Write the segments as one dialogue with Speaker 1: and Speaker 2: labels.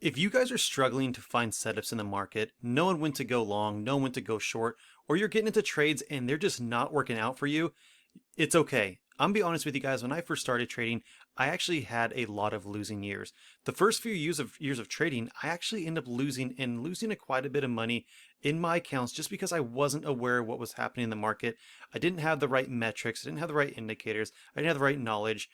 Speaker 1: If you guys are struggling to find setups in the market, knowing when to go long, knowing when to go short, or you're getting into trades and they're just not working out for you, it's okay. I'm gonna be honest with you guys, when I first started trading, I actually had a lot of losing years. The first few years of trading, I actually ended up losing quite a bit of money in my accounts just because I wasn't aware of what was happening in the market. I didn't have the right metrics, I didn't have the right indicators, I didn't have the right knowledge.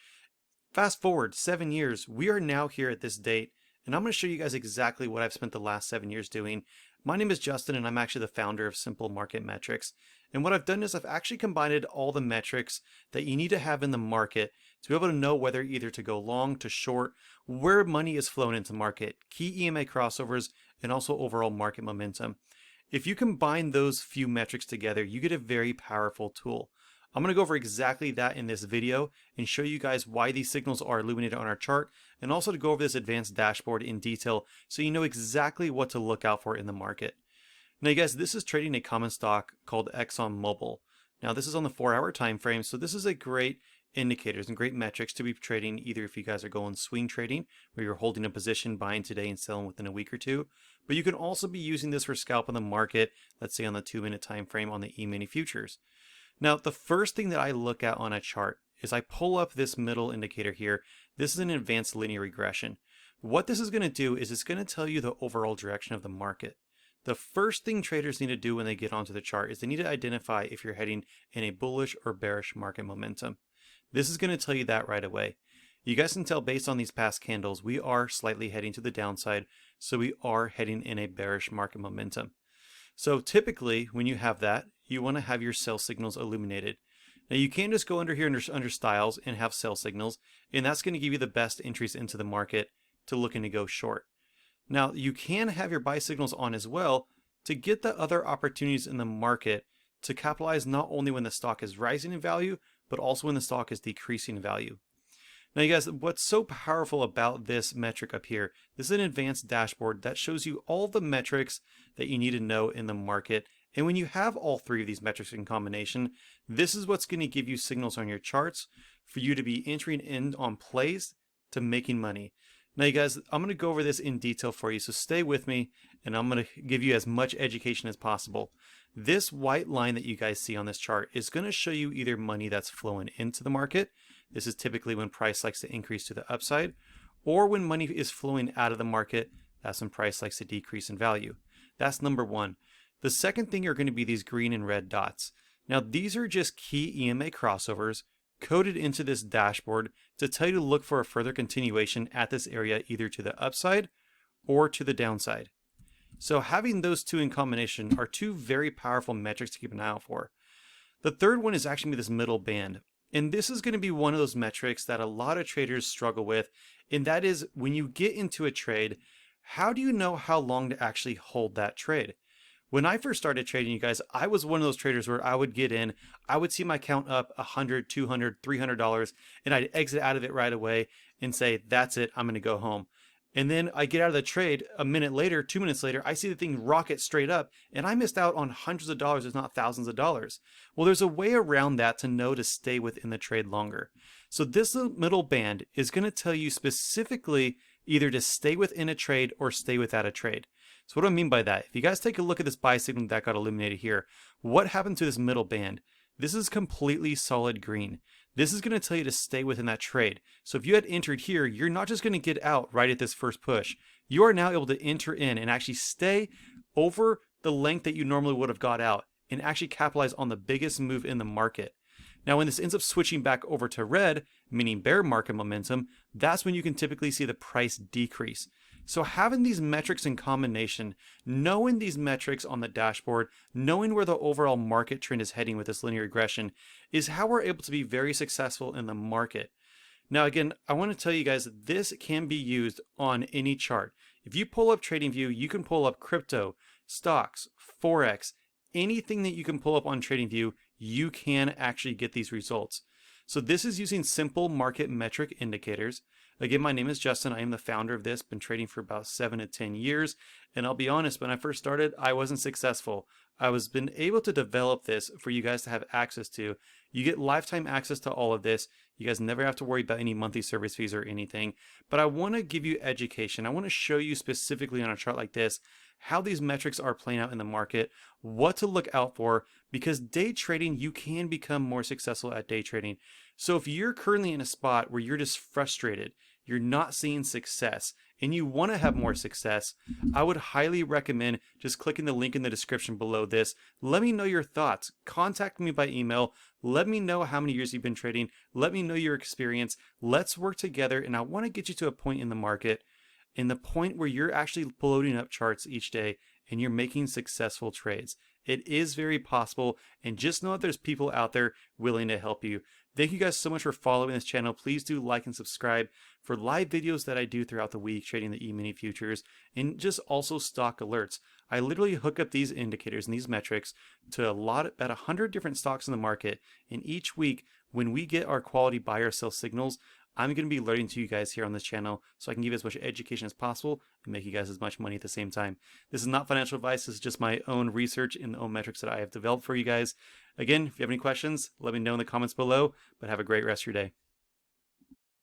Speaker 1: Fast forward 7 years, we are now here at this date, and I'm going to show you guys exactly what I've spent the last 7 years doing. My name is Justin, and I'm actually the founder of Simple Market Metrics. And what I've done is I've actually combined all the metrics that you need to have in the market to be able to know whether either to go long, to short, where money is flowing into the market, key EMA crossovers, and also overall market momentum. If you combine those few metrics together, you get a very powerful tool. I'm going to go over exactly that in this video and show you guys why these signals are illuminated on our chart, and also to go over this advanced dashboard in detail so you know exactly what to look out for in the market. Now you guys, this is trading a common stock called ExxonMobil. Now this is on the 4-hour time frame, so this is a great indicators and great metrics to be trading, either if you guys are going swing trading where you're holding a position, buying today and selling within a week or two, but you can also be using this for scalp on the market, let's say on the 2-minute time frame on the E-mini futures. Now, the first thing that I look at on a chart is I pull up this middle indicator here. This is an advanced linear regression. What this is going to do is it's going to tell you the overall direction of the market. The first thing traders need to do when they get onto the chart is they need to identify if you're heading in a bullish or bearish market momentum. This is going to tell you that right away. You guys can tell based on these past candles, we are slightly heading to the downside, so we are heading in a bearish market momentum. So typically, when you have that, you want to have your sell signals illuminated. Now you can just go under here under styles and have sell signals, and that's going to give you the best entries into the market to looking to go short. Now you can have your buy signals on as well to get the other opportunities in the market to capitalize not only when the stock is rising in value, but also when the stock is decreasing in value. Now you guys, what's so powerful about this metric up here, this is an advanced dashboard that shows you all the metrics that you need to know in the market. And when you have all three of these metrics in combination, this is what's going to give you signals on your charts for you to be entering in on plays to making money. Now you guys, I'm going to go over this in detail for you, so stay with me and I'm going to give you as much education as possible. This white line that you guys see on this chart is going to show you either money that's flowing into the market. This is typically when price likes to increase to the upside, or when money is flowing out of the market, that's when price likes to decrease in value. That's number one. The second thing are going to be these green and red dots. Now these are just key EMA crossovers coded into this dashboard to tell you to look for a further continuation at this area, either to the upside or to the downside. So having those two in combination are two very powerful metrics to keep an eye out for. The third one is actually this middle band. And this is going to be one of those metrics that a lot of traders struggle with. And that is, when you get into a trade, how do you know how long to actually hold that trade? When I first started trading, you guys, I was one of those traders where I would get in, I would see my count up $100, $200, $300, and I'd exit out of it right away and say, that's it, I'm going to go home. And then I get out of the trade a minute later, 2 minutes later, I see the thing rocket straight up, and I missed out on hundreds of dollars, if not thousands of dollars. Well, there's a way around that to know to stay within the trade longer. So this middle band is going to tell you specifically either to stay within a trade or stay without a trade. So what do I mean by that? If you guys take a look at this buy signal that got illuminated here, what happened to this middle band? This is completely solid green. This is going to tell you to stay within that trade. So if you had entered here, you're not just going to get out right at this first push. You are now able to enter in and actually stay over the length that you normally would have got out and actually capitalize on the biggest move in the market. Now, when this ends up switching back over to red, meaning bear market momentum, that's when you can typically see the price decrease. So having these metrics in combination, knowing these metrics on the dashboard, knowing where the overall market trend is heading with this linear regression is how we're able to be very successful in the market. Now again, I want to tell you guys this can be used on any chart. If you pull up TradingView, you can pull up crypto, stocks, Forex, anything that you can pull up on TradingView, you can actually get these results. So this is using simple market metric indicators. Again, my name is Justin. I am the founder of this, been trading for about 7 to 10 years. And I'll be honest, when I first started, I wasn't successful. I was been able to develop this for you guys to have access to. You get lifetime access to all of this. You guys never have to worry about any monthly service fees or anything. But I want to give you education. I want to show you specifically on a chart like this how these metrics are playing out in the market, what to look out for, because day trading, you can become more successful at day trading. So if you're currently in a spot where you're just frustrated, you're not seeing success, and you want to have more success, I would highly recommend just clicking the link in the description below this. Let me know your thoughts. Contact me by email. Let me know how many years you've been trading. Let me know your experience. Let's work together, and I want to get you to a point in the market, in the point where you're actually loading up charts each day and you're making successful trades. It is very possible, and just know that there's people out there willing to help you. Thank you guys so much for following this channel. Please do like and subscribe for live videos that I do throughout the week trading the E-mini futures, and just also stock alerts. I literally hook up these indicators and these metrics to about 100 different stocks in the market, and each week when we get our quality buy or sell signals, I'm going to be alerting to you guys here on this channel so I can give you as much education as possible and make you guys as much money at the same time. This is not financial advice. This is just my own research and the own metrics that I have developed for you guys. Again, if you have any questions, let me know in the comments below, but have a great rest of your day.